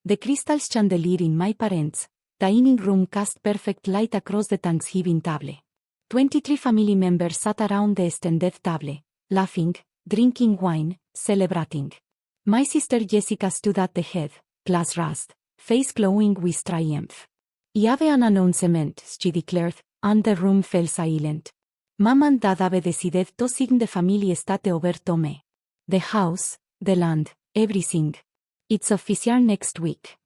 The crystal chandelier in my parents' dining room cast perfect light across the Thanksgiving table. 23 family members sat around the extended table, laughing, drinking wine, celebrating. My sister Jessica stood at the head, glass raised, face glowing with triumph. "I have an announcement," she declared, and the room fell silent. Mom and Dad have decided to sign the family estate over to me. The house, the land, everything. It's official next week.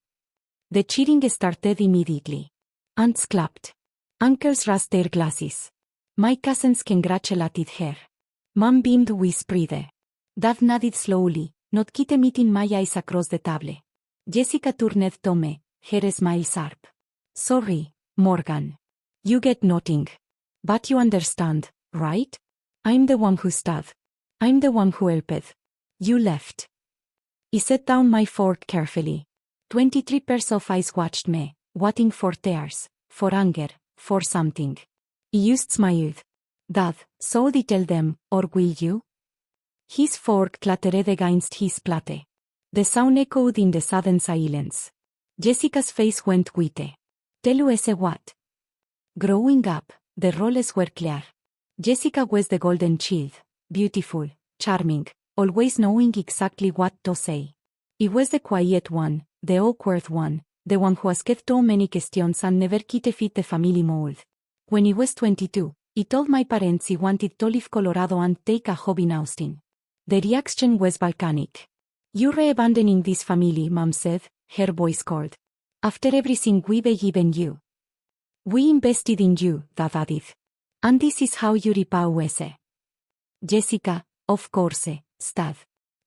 The cheering started immediately. Aunts clapped. Uncles raised their glasses. My cousins congratulated her. Mom beamed with pride. Dad nodded slowly, not quite meeting my eyes across the table. Jessica turned to me, her smile sharp. "Sorry, Morgan. You get nothing. But you understand, right? I'm the one who stood. I'm the one who helped. You left." I set down my fork carefully. 23 pairs of eyes watched me, waiting for tears, for anger, for something. I just smiled. "Dad, so I tell them, or will you?" His fork clattered against his plate. The sound echoed in the sudden silence. Jessica's face went white. "Tell us what?" Growing up, the roles were clear. Jessica was the golden child, beautiful, charming, always knowing exactly what to say. I was the quiet one, the awkward one, the one who asked too many questions and never quite fit the family mold. When I was 22, I told my parents I wanted to leave Colorado and take a job in Austin. The reaction was volcanic. "You're abandoning this family," Mom said, her voice cold. "After everything we've given you. We invested in you," Dad added. "And this is how you repay us." Jessica, of course, stayed.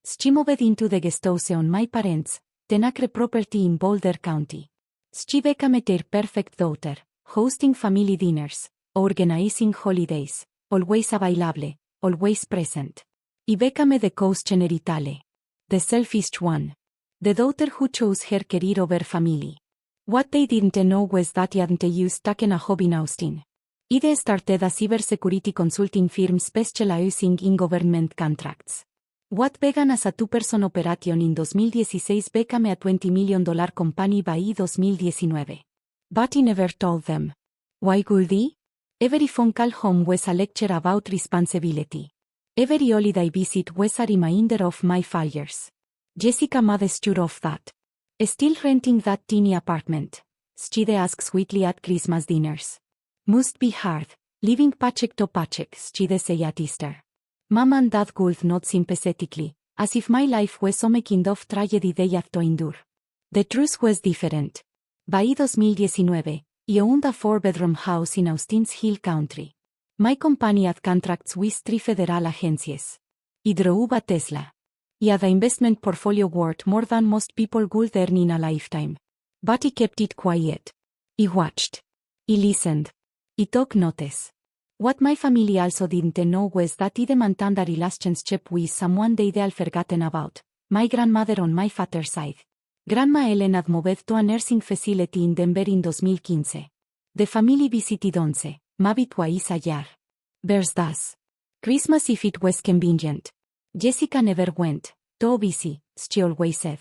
She moved into the guest house on my parents' Tenacre property in Boulder County. She became their perfect daughter, hosting family dinners, organizing holidays, always available, always present. I became the cause generale. The selfish one. The daughter who chose her career over family. What they didn't know was that I hadn't just taken a job in Austin. I'd started a cybersecurity consulting firm specializing in government contracts. What began as a two-person operation in 2016 became a $20 million company by 2019. But I never told them. Why would I? Every phone call home was a lecture about responsibility. Every holiday visit was a reminder of my failures. Jessica made sure of that. "Still renting that teeny apartment?" she'd ask sweetly at Christmas dinners. "Must be hard, living paycheck to paycheck," she'd say at Easter. Mom and Dad would nod sympathetically, as if my life was some kind of tragedy they had to endure. The truth was different. By 2019, I owned a 4-bedroom house in Austin's Hill Country. My company had contracts with 3 federal agencies. I drove a Tesla. I had an investment portfolio worth more than most people would earn in a lifetime. But I kept it quiet. I watched. I listened. I took notice. What my family also didn't know was that I'd maintained a relationship with someone they'd all forgotten about, my grandmother on my father's side. Grandma Ellen had moved to a nursing facility in Denver in 2015. The family visited once, maybe twice a year. Birthdays. Christmas if it was convenient. Jessica never went, too busy, she always said.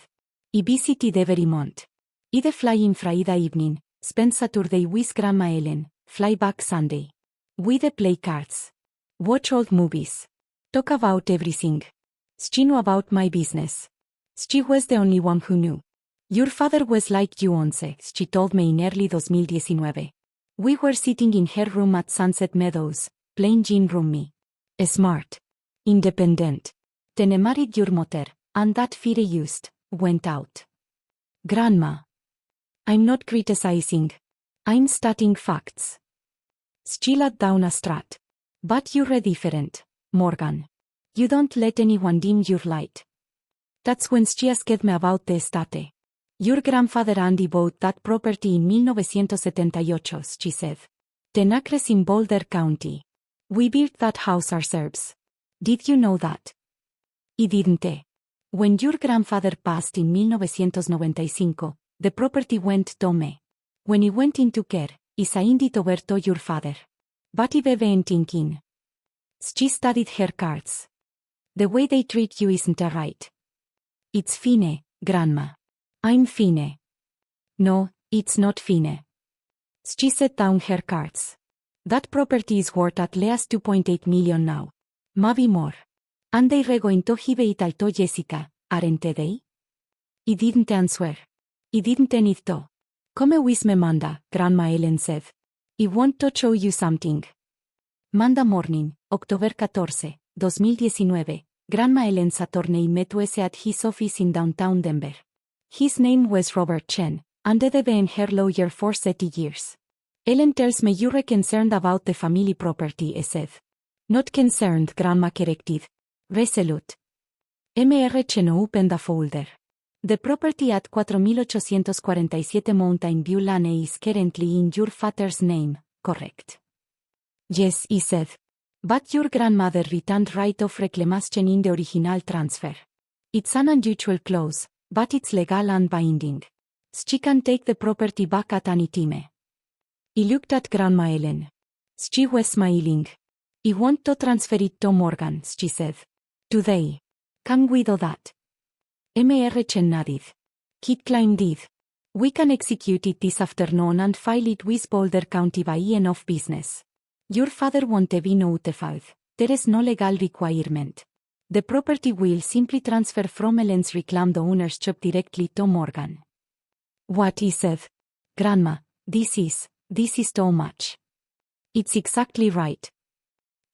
I visited every month. I'd fly in Friday evening, spend Saturday with Grandma Ellen, fly back Sunday. We'd play cards. Watch old movies. Talk about everything. She knew about my business. She was the only one who knew. "Your father was like you once," she told me in early 2019. We were sitting in her room at Sunset Meadows, playing gin rummy. Smart. Independent. Then married your mother, and that fire just went out. Grandma. I'm not criticizing. I'm stating facts. She laid down a strat. But you're different, Morgan. You don't let anyone dim your light. That's when she asked me about the estate. Your grandfather Andy bought that property in 1978, she said. Tenacres in Boulder County. We built that house ourselves. Did you know that? I didn't. When your grandfather passed in 1995, the property went to me. When he went into care, I signed it over to your father. But I've been thinking. She studied her cards. The way they treat you isn't right. It's fine, Grandma. I'm fine, No, it's not fine. She set down her cards. That property is worth at least 2.8 million now. Maybe more. And they're going to give it all to Jessica, aren't they? I didn't answer. I didn't need to. Come with me, Manda, Grandma Ellen said. I want to show you something. Monday morning, October 14, 2019, Grandma Ellen's attorney met us at his office in downtown Denver. His name was Robert Chen, and they've been her lawyer for 30 years. Ellen tells me you're concerned about the family property, I said. Not concerned, Grandma corrected. Resolute. Mr. Chen opened a folder. The property at 4847 Mountain View Lane is currently in your father's name, correct? Yes, I said. But your grandmother retained right of reclamation in the original transfer. It's an unusual clause, but it's legal and binding. She can take the property back at any time. I looked at Grandma Ellen. She was smiling. I want to transfer it to Morgan, she said. Today. Can we do that? Mr. Chen nodded. Kit Klein did. We can execute it this afternoon and file it with Boulder County by end of business. Your father won't be notified. There is no legal requirement. The property will simply transfer from Ellen's reclaimed ownership directly to Morgan. What he said? Grandma, this is too much. It's exactly right.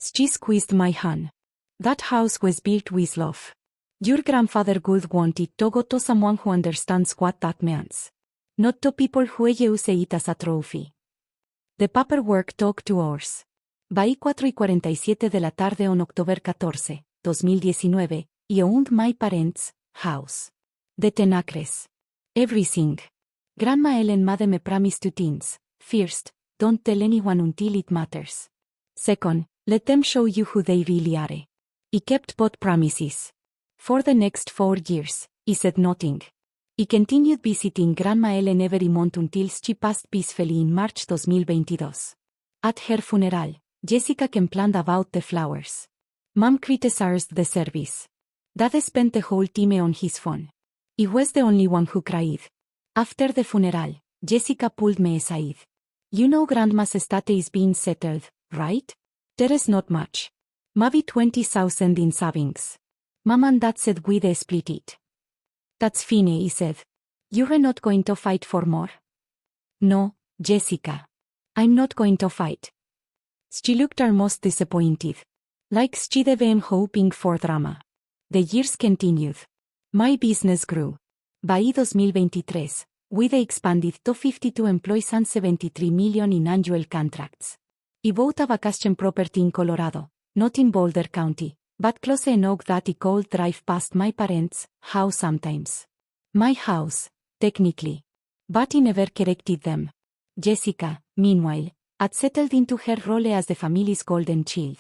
She squeezed my hand. That house was built with love. Your grandfather would want it to go to someone who understands what that means. Not to people who use it as a trophy. The paperwork took 2 hours. By 4:47 de la tarde on October 14, 2019, I owned my parents' house. The 10 acres. Everything. Grandma Ellen made me promise 2 things. First, don't tell anyone until it matters. Second, let them show you who they really are. I kept both promises. For the next 4 years, I said nothing. I continued visiting Grandma Ellen every month until she passed peacefully in March 2022. At her funeral, Jessica complained about the flowers. Mom criticized the service. Dad spent the whole time on his phone. I was the only one who cried. After the funeral, Jessica pulled me aside. You know Grandma's estate is being settled, right? There is not much. Maybe 20,000 in savings. Mom and Dad said we'd split it. That's fine, I said. You're not going to fight for more? No, Jessica. I'm not going to fight. She looked almost disappointed. Like she'd been hoping for drama. The years continued. My business grew. By 2023, we'd expanded to 52 employees and $73 million in annual contracts. I bought a vacation property in Colorado, not in Boulder County, but close enough that I could drive past my parents' house sometimes. My house, technically. But I never corrected them. Jessica, meanwhile, had settled into her role as the family's golden child.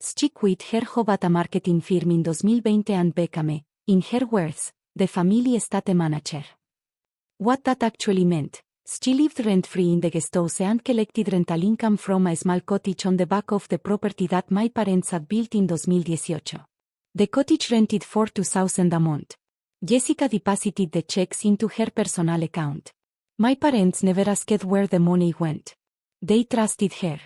She quit her job at a marketing firm in 2020 and became, in her words, the family estate manager. What that actually meant, she lived rent-free in the guest house and collected rental income from a small cottage on the back of the property that my parents had built in 2018. The cottage rented for $2,000 a month. Jessica deposited the checks into her personal account. My parents never asked where the money went. They trusted her.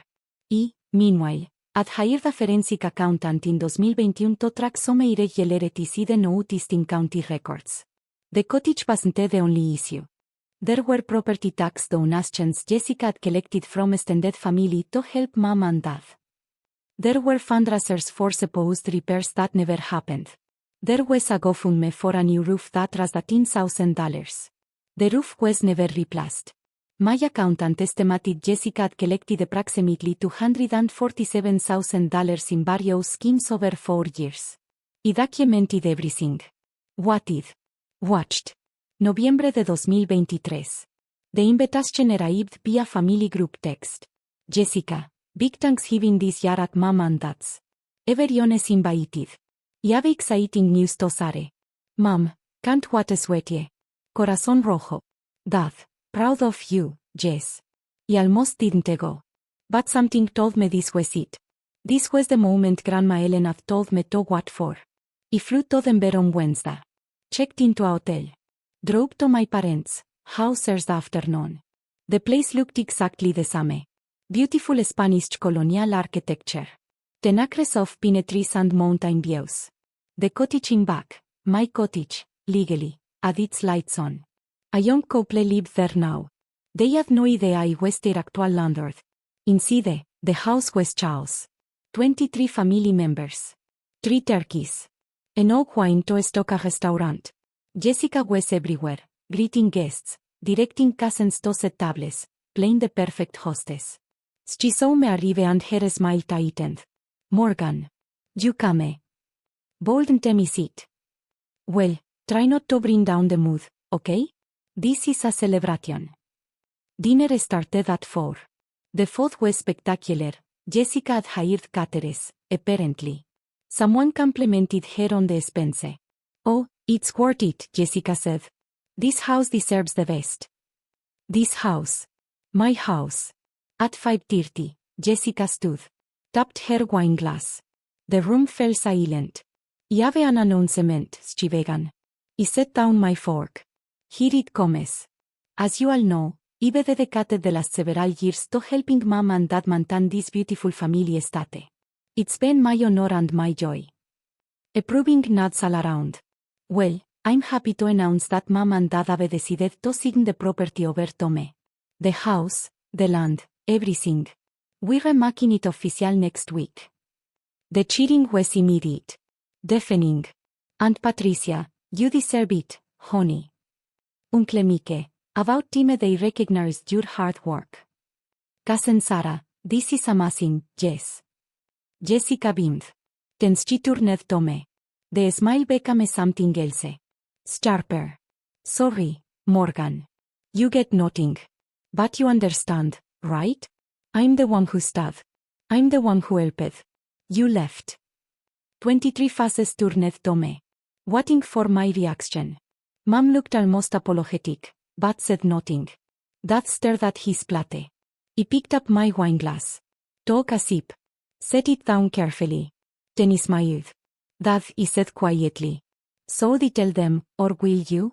I, meanwhile, had hired a forensic accountant in 2021 to track some irregularities I noticed in county records. The cottage wasn't the only issue. There were property tax donations Jessica had collected from extended family to help Mom and Dad. There were fundraisers for supposed repairs that never happened. There was a GoFundMe for a new roof that raised $10,000. The roof was never replaced. My accountant estimated Jessica had collected approximately $247,000 in various schemes over 4 years. I documented everything. Waited. Watched. Noviembre de 2023. The invitation arrived via family group text. Jessica, big Thanksgiving this year at Mom and Dad's. Everyone is invited. I have exciting news to share. Mom, can't wait to sweat you. Corazón rojo. Dad, proud of you, Jess. I almost didn't go. But something told me this was it. This was the moment Grandma Ellen had told me to wait for. I flew to Denver on Wednesday. Checked into a hotel. Drove to my parents' Hauser's afternoon. The place looked exactly the same. Beautiful Spanish colonial architecture. 10 acres of pine trees and mountain views. The cottage in back, my cottage, legally, had its lights on. A young couple lived there now. They had no idea I was their actual landlord. Inside, the house was chaos. 23 family members. 3 turkeys. An oak wine to stock a restaurant. Jessica was everywhere, greeting guests, directing cousins to set tables, playing the perfect hostess. She saw me arrive and her smile tightened. Morgan. You come. Bold and tell me sit. Well, try not to bring down the mood, okay? This is a celebration. Dinner started at 4. The food was spectacular. Jessica had hired caterers, apparently. Someone complimented her on the expense. Oh, it's worth it, Jessica said. This house deserves the best. This house. My house. At 5:30, Jessica stood. Tapped her wine glass. The room fell silent. I have an announcement, she began. I set down my fork. Here it comes. As you all know, I've dedicated the last several years to helping Mom and Dad maintain this beautiful family estate. It's been my honor and my joy. Approving nods all around. Well, I'm happy to announce that Mom and Dad have decided to sign the property over to me. The house, the land, everything. We're making it official next week. The cheering was immediate. Deafening. Aunt Patricia, you deserve it, honey. Uncle Mike, about time they recognized your hard work. Cousin Sarah, this is amazing, yes. Jessica beamed. Then she turned to me. The smile became something else. Sharper. Sorry, Morgan. You get nothing. But you understand, right? I'm the one who stayed. I'm the one who helped. You left. 23 faces turned to me, waiting for my reaction. Mom looked almost apologetic, but said nothing. Dad stared at his plate. He picked up my wine glass. Took a sip. Set it down carefully. Then he smiled. Dad, he said quietly. So they tell them, or will you?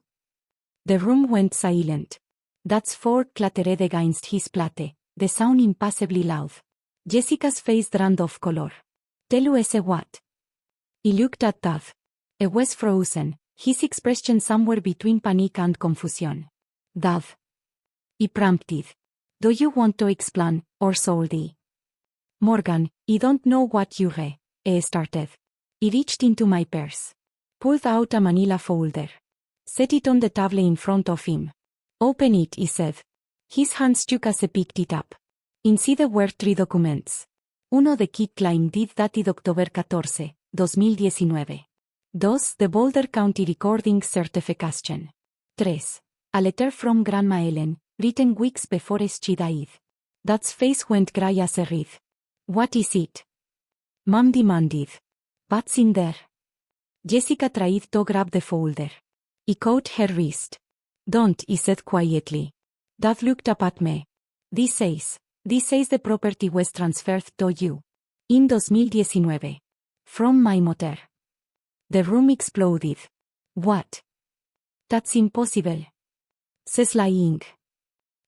The room went silent. Dad's fork clattered against his plate, the sound impassably loud. Jessica's face drained of color. Tell us what? He looked at Dad. He was frozen, his expression somewhere between panic and confusion. Dad. He prompted. Do you want to explain, or should I? Morgan, I don't know what you started. He reached into my purse. Pulled out a manila folder. Set it on the table in front of him. Open it, he said. His hands shook as he picked it up. Inside were 3 documents. Uno de quit claim deed dated October 14, 2019. 2. The Boulder County Recording Certification. 3. A letter from Grandma Ellen, written weeks before she died. Dad's face went gray as he read. What is it? Mom demanded. What's in there? Jessica tried to grab the folder. He caught her wrist. Don't, he said quietly. Dad looked up at me. This says the property was transferred to you. In 2019. From my mother. The room exploded. What? That's impossible. Says lying.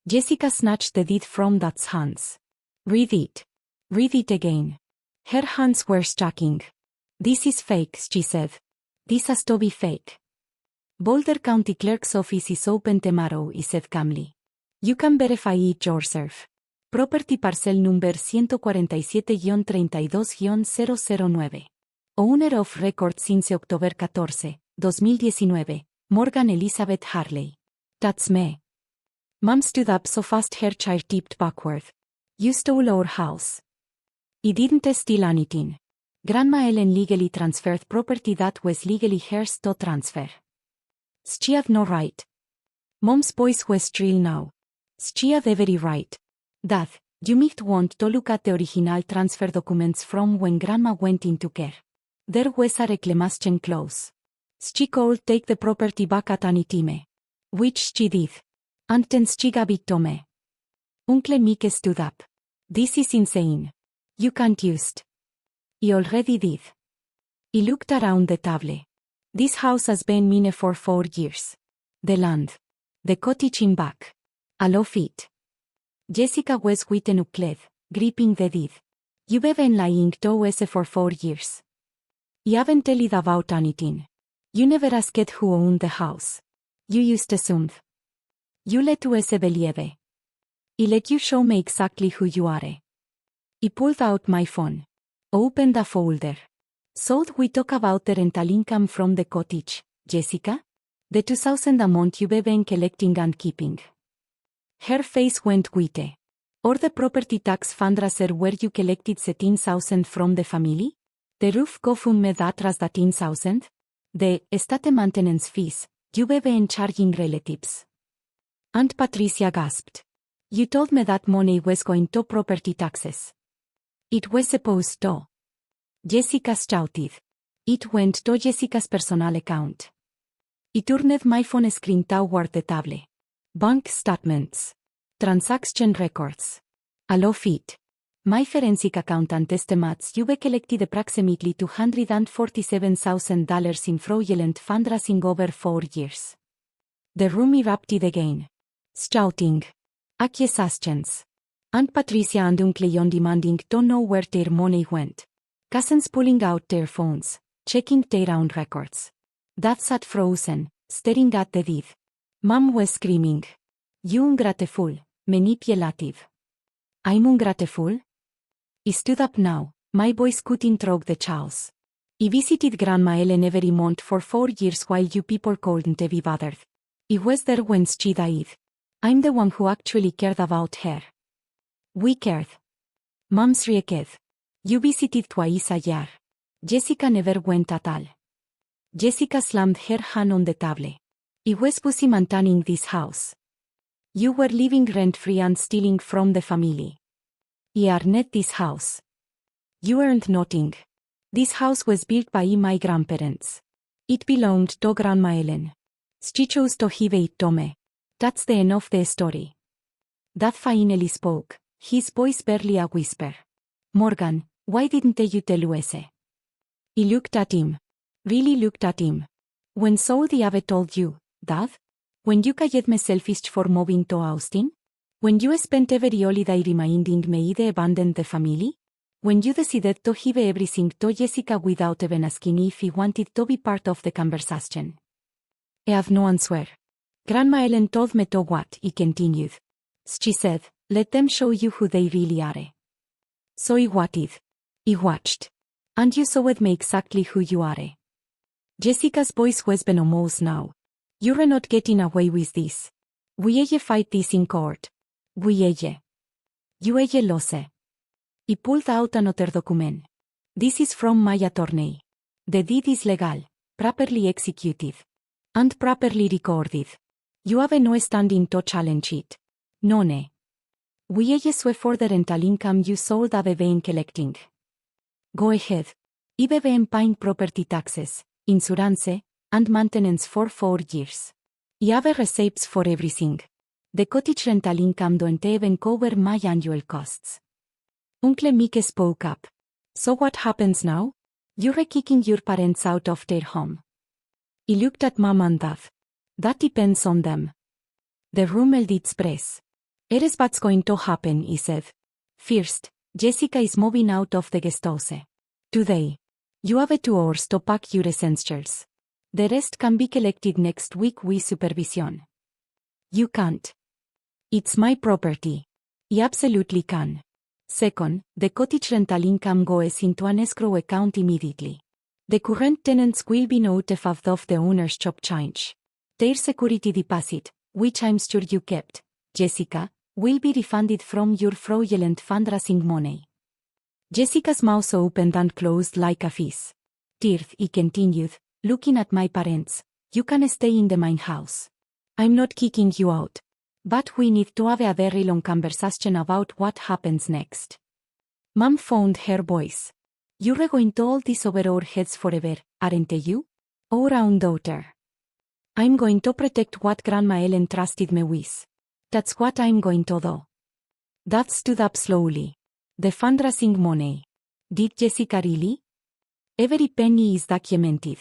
Jessica snatched the deed from Dad's hands. Read it. Read it again. Her hands were shaking. This is fake, she said. This has to be fake. Boulder County Clerk's office is open tomorrow, he said calmly. You can verify it yourself. Property parcel number 147-32-009. Owner of record since October 14, 2019, Morgan Elizabeth Harley. That's me. Mom stood up so fast her chair tipped backward. You stole our house. I didn't steal anything. Grandma Ellen legally transferred property that was legally hers to transfer. She had no right. Mom's voice was shrill now. She had every right. Dad, you might want to look at the original transfer documents from when Grandma went into care. There was a reclamation clause. She could take the property back at any time. Which she did. And then she gave it to me. Uncle Mike stood up. This is insane. You can't use it. He already did. He looked around the table. This house has been mine for 4 years. The land. The cottage in back. Alo fit. Jessica was witten uppklädd, gripping the deed. You've been lying to us for 4 years. You haven't told about anything. You never asked who owned the house. You just assumed. You let us believe. I let you show me exactly who you are. I pulled out my phone. Opened a folder. So we talk about the rental income from the cottage, Jessica? The $2,000 a month you've been collecting and keeping. Her face went white. Or the property tax fundraiser where you collected $17,000 from the family? The roof GoFundMe that was the $10,000? The estate maintenance fees you've been charging relatives. Aunt Patricia gasped. You told me that money was going to property taxes. It was supposed to. Jessica shouted. It went to Jessica's personal account. I turned my phone screen toward the table. Bank statements. Transaction records. Alo fit. My forensic accountant estimates you've collected approximately $247,000 in fraudulent fundraising over 4 years. The room erupted again. Shouting. Accusations. Aunt Patricia and Uncle John demanding to know where their money went. Cousins pulling out their phones, checking their own records. Dad sat frozen, staring at the deed. Mom was screaming. You ungrateful, manipulative. I'm ungrateful? I stood up now, my voice cutting through the chaos. I visited Grandma Ellen every month for 4 years while you people couldn't be bothered. I was there when she died. I'm the one who actually cared about her. We cared. Mom shrieked. You visited twice a year. Jessica never went at all. Jessica slammed her hand on the table. I was busy maintaining this house. You were living rent-free and stealing from the family. I earned this house. You earned nothing. This house was built by my grandparents. It belonged to Grandma Ellen. She chose to give it to me. That's the end of the story. Dad finally spoke, his voice barely a whisper. Morgan, why didn't you tell us? I looked at him. Really looked at him. When Saudi have told you, Dad? When you called me selfish for moving to Austin? When you spent every holiday reminding me I abandoned the family? When you decided to give everything to Jessica without even asking if he wanted to be part of the conversation? I have no answer. Grandma Ellen told me to what, he continued. She said, let them show you who they really are. So I waited. I watched. And you saw me exactly who you are. Jessica's voice was venomous now. You're not getting away with this. We fight this in court. We You lose. He pulled out another document. This is from my attorney. The deed is legal, properly executed, and properly recorded. You have no standing to challenge it. None. We sue for the rental income you sold have been collecting. Go ahead. I've been paying property taxes, insurance, and maintenance for 4 years. I have receipts for everything. The cottage rental income don't even cover my annual costs. Uncle Mick spoke up. So what happens now? You're kicking your parents out of their home. He looked at Mom and Dad. That depends on them. The room held its breath. Here's what's going to happen, he said. First, Jessica is moving out of the guest house. Today. You have 2 hours to pack your essentials. The rest can be collected next week with supervision. You can't. It's my property. I absolutely can. Second, the cottage rental income goes into an escrow account immediately. The current tenants will be notified of the owner's job change. Their security deposit, which I'm sure you kept, Jessica, will be refunded from your fraudulent fundraising money. Jessica's mouth opened and closed like a fish. Tirth, he continued, looking at my parents, you can stay in the main house. I'm not kicking you out. But we need to have a very long conversation about what happens next. Mom found her voice. You're going to hold this over our heads forever, aren't you? Our own daughter. I'm going to protect what Grandma Ellen trusted me with. That's what I'm going to do. Dad stood up slowly. The fundraising money. Did Jessica really? Every penny is documented.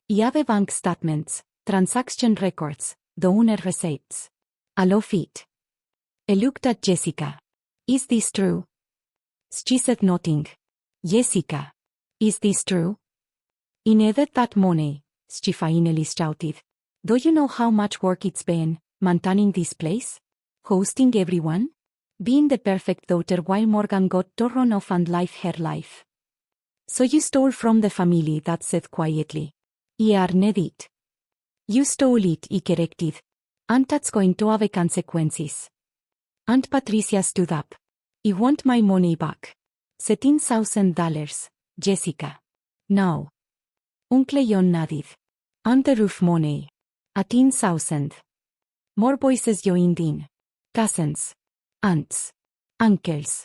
I have bank statements, transaction records, the owner receipts. I love it. I looked at Jessica. Is this true? She said nothing. Jessica. Is this true? I needed that money, she finally shouted. Do you know how much work it's been, maintaining this place? Hosting everyone? Being the perfect daughter while Morgan got to run off and live her life. So you stole from the family, Dad said quietly. I earned it. You stole it, I corrected. And that's going to have consequences. Aunt Patricia stood up. I want my money back. $17,000, Jessica. Now. Uncle John nodded. And the roof money. $18,000. More voices joined in. Cousins. Aunts. Uncles.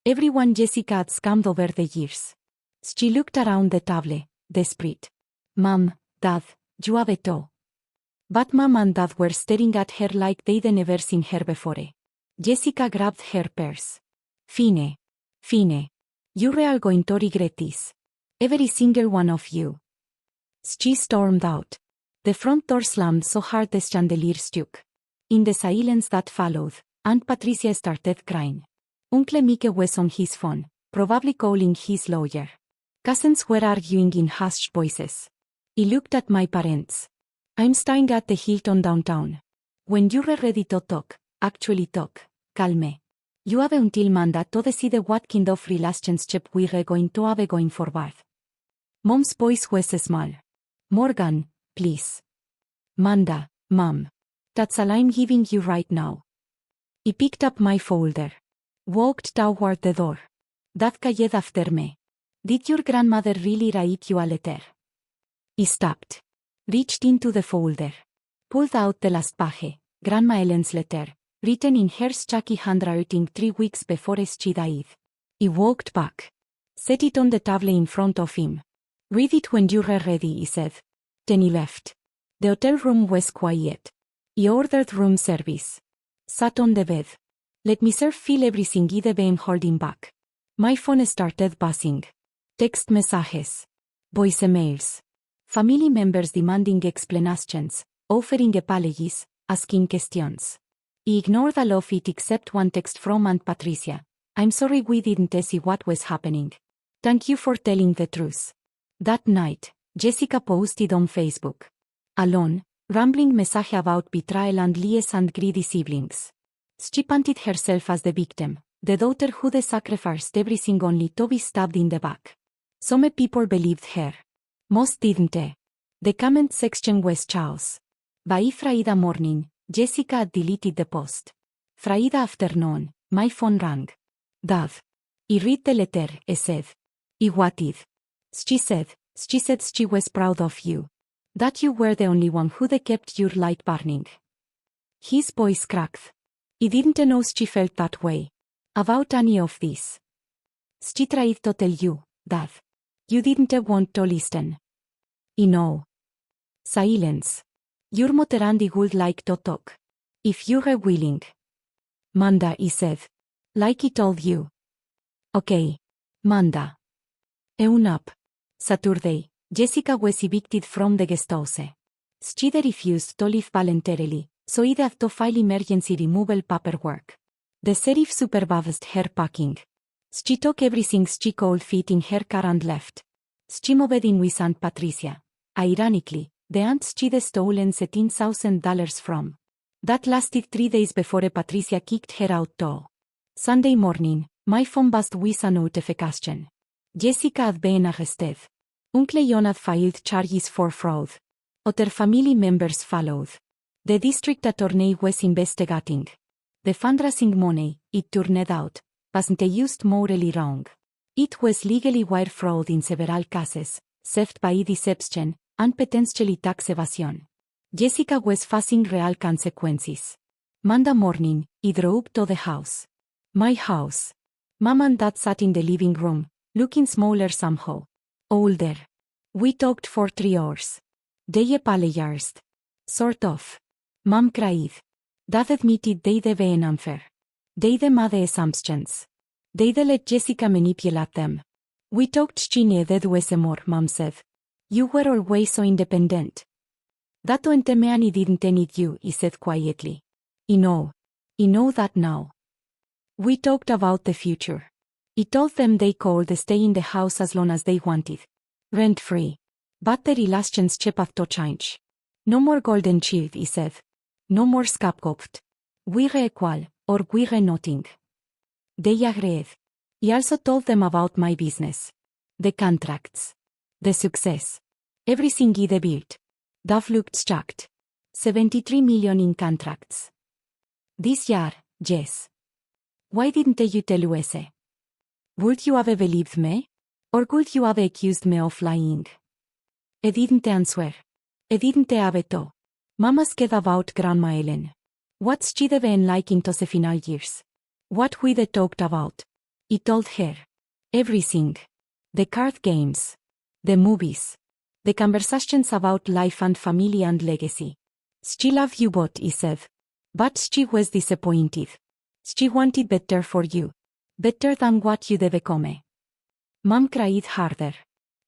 Everyone Jessica had scammed over the years. She looked around the table, desperate. Mom, Dad, you have it all. But Mom and Dad were staring at her like they'd never seen her before. Jessica grabbed her purse. Fine. You're all going to regret this. Every single one of you. She stormed out. The front door slammed so hard the chandelier shook. In the silence that followed, Aunt Patricia started crying. Uncle Mike was on his phone, probably calling his lawyer. Cousins were arguing in hushed voices. I looked at my parents. I'm staying at the Hilton downtown. When you're ready to talk, actually talk, call me. You have until Monday to decide what kind of relationship we're going to have going forward. Mom's voice was small. Morgan, please. Manda, Mom. That's all I'm giving you right now. I picked up my folder. Walked toward the door. Dad called after me. Did your grandmother really write you a letter? I stopped. Reached into the folder. Pulled out the last page, Grandma Ellen's letter, written in her chalky handwriting 3 weeks before she died. I walked back. Set it on the table in front of him. Read it when you're ready, he said. Then he left. The hotel room was quiet. I ordered room service. Sat on the bed. Let myself feel everything I'd been holding back. My phone started buzzing. Text messages. Voicemails. Family members demanding explanations, offering apologies, asking questions. I ignored all of it except one text from Aunt Patricia. I'm sorry we didn't see what was happening. Thank you for telling the truth. That night, Jessica posted on Facebook. Alone, rambling message about betrayal and lies and greedy siblings. She painted herself as the victim, the daughter who'd sacrificed everything only to be stabbed in the back. Some people believed her. Most didn't. The comment section was chaos. By Friday morning, Jessica had deleted the post. Friday afternoon, my phone rang. Dad. I read the letter, I said. I waited. She said she was proud of you. That you were the only one who'd kept your light burning. His voice cracked. I didn't know she felt that way. About any of this. She tried to tell you, Dad. You didn't want to listen. I know. Silence. Your mother and I would like to talk. If you're willing. Manda, I said. Like I told you. Okay. Manda. Own up. Saturday, Jessica was evicted from the guest house. She refused to leave voluntarily, so I'd have to file emergency removal paperwork. The sheriff supervised her packing. She took everything she could fit in her car and left. She moved in with Aunt Patricia. Ironically, the aunt she'd stolen $17,000 from. That lasted 3 days before Patricia kicked her out too. Sunday morning, my phone buzzed with a notification. Jessica had been arrested. Uncle John had filed charges for fraud. Other family members followed. The district attorney was investigating. The fundraising money, it turned out, wasn't used morally wrong. It was legally wire fraud in several cases, theft by deception, and potentially tax evasion. Jessica was facing real consequences. Monday morning, I drove to the house. My house. Mom and Dad sat in the living room, looking smaller somehow. Older. We talked for 3 hours. They apologized. Sort of. Mom cried. Dad admitted they'd been unfair. They'd made assumptions. They'd let Jessica manipulate them. We talked she needed was more, Mom said. You were always so independent. Dato entemeani didn't need you, he said quietly. I know that now. We talked about the future. He told them they could stay in the house as long as they wanted. Rent-free. But the relations have to change. No more golden child, he said. No more scapegoat. We're equal, or we're nothing. They agreed. He also told them about my business. The contracts. The success. Everything he built. Dave looked shocked. 73 million in contracts. This year, yes. Why didn't you tell us? Would you have believed me? Or could you have accused me of lying? I didn't answer. I didn't have to. Mama scared about Grandma Ellen. What's she been like into the final years? What we talked about? He told her. Everything. The card games. The movies. The conversations about life and family and legacy. She loved you both, he said. But she was disappointed. She wanted better for you. Better than what you'd become. Mom cried harder.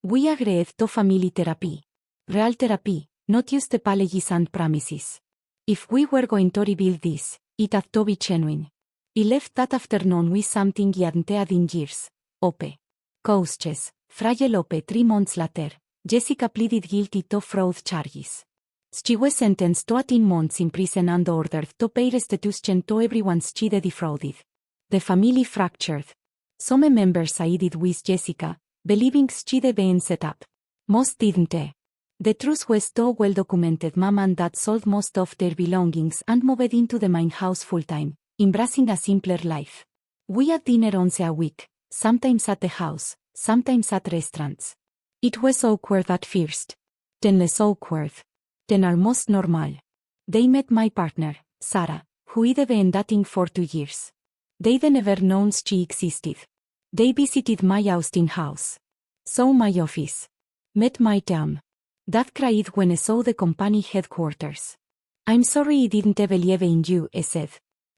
We agreed to family therapy. Real therapy, not just apologies and promises. If we were going to rebuild this, it had to be genuine. He left that afternoon with something he hadn't had in years. Ope. Coaches, Fragile Ope 3 months later, Jessica pleaded guilty to fraud charges. She was sentenced to 18 months in prison and ordered to pay restitution to everyone she'd defrauded. The family fractured. Some members sided with Jessica, believing she'd been set up. Most didn't. The truth was so well documented. Mom and Dad sold most of their belongings and moved into the main house full-time, embracing a simpler life. We had dinner once a week, sometimes at the house, sometimes at restaurants. It was awkward at first. Then less awkward. Then almost normal. They met my partner, Sarah, who I'd been dating for 2 years. They'd never known she existed. They visited my Austin house. Saw my office. Met my team. Dad cried when I saw the company headquarters. I'm sorry I didn't believe in you, I said.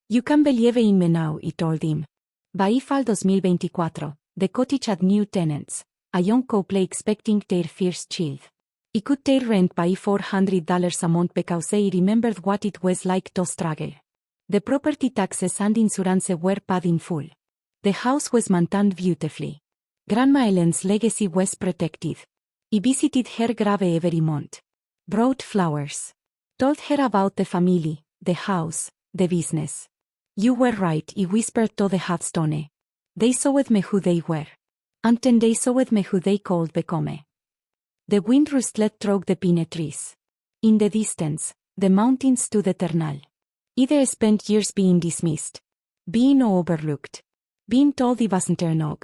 You can believe in me now, I told him. By fall 2024, the cottage had new tenants, a young couple expecting their first child. I cut their rent by $400 a month because I remembered what it was like to struggle. The property taxes and insurance were paid in full. The house was maintained beautifully. Grandma Ellen's legacy was protected. I visited her grave every month. Brought flowers. Told her about the family, the house, the business. You were right, I whispered to the headstone. They showed me who they were. And then they showed me who they could become. The wind rustled through the pine trees. In the distance, the mountains stood eternal. I'd spent years being dismissed. Being overlooked. Being told I wasn't enough.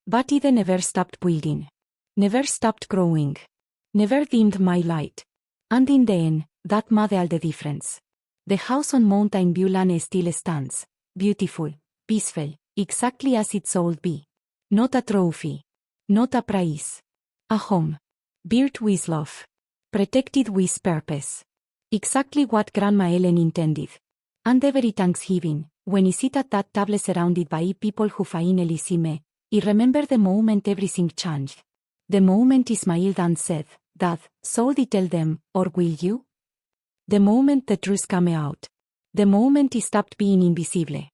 But I'd never stopped building. Never stopped growing. Never dimmed my light. And in the end, that made all the difference. The house on Mountain View Lane still stands. Beautiful, peaceful, exactly as it should be. Not a trophy. Not a prize. A home. Built with love. Protected with purpose. Exactly what Grandma Ellen intended. And every Thanksgiving, when I sit at that table surrounded by people who finally see me, I remember the moment everything changed. The moment I smiled and said, Dad, should I tell them, or will you? The moment the truth came out. The moment I stopped being invisible.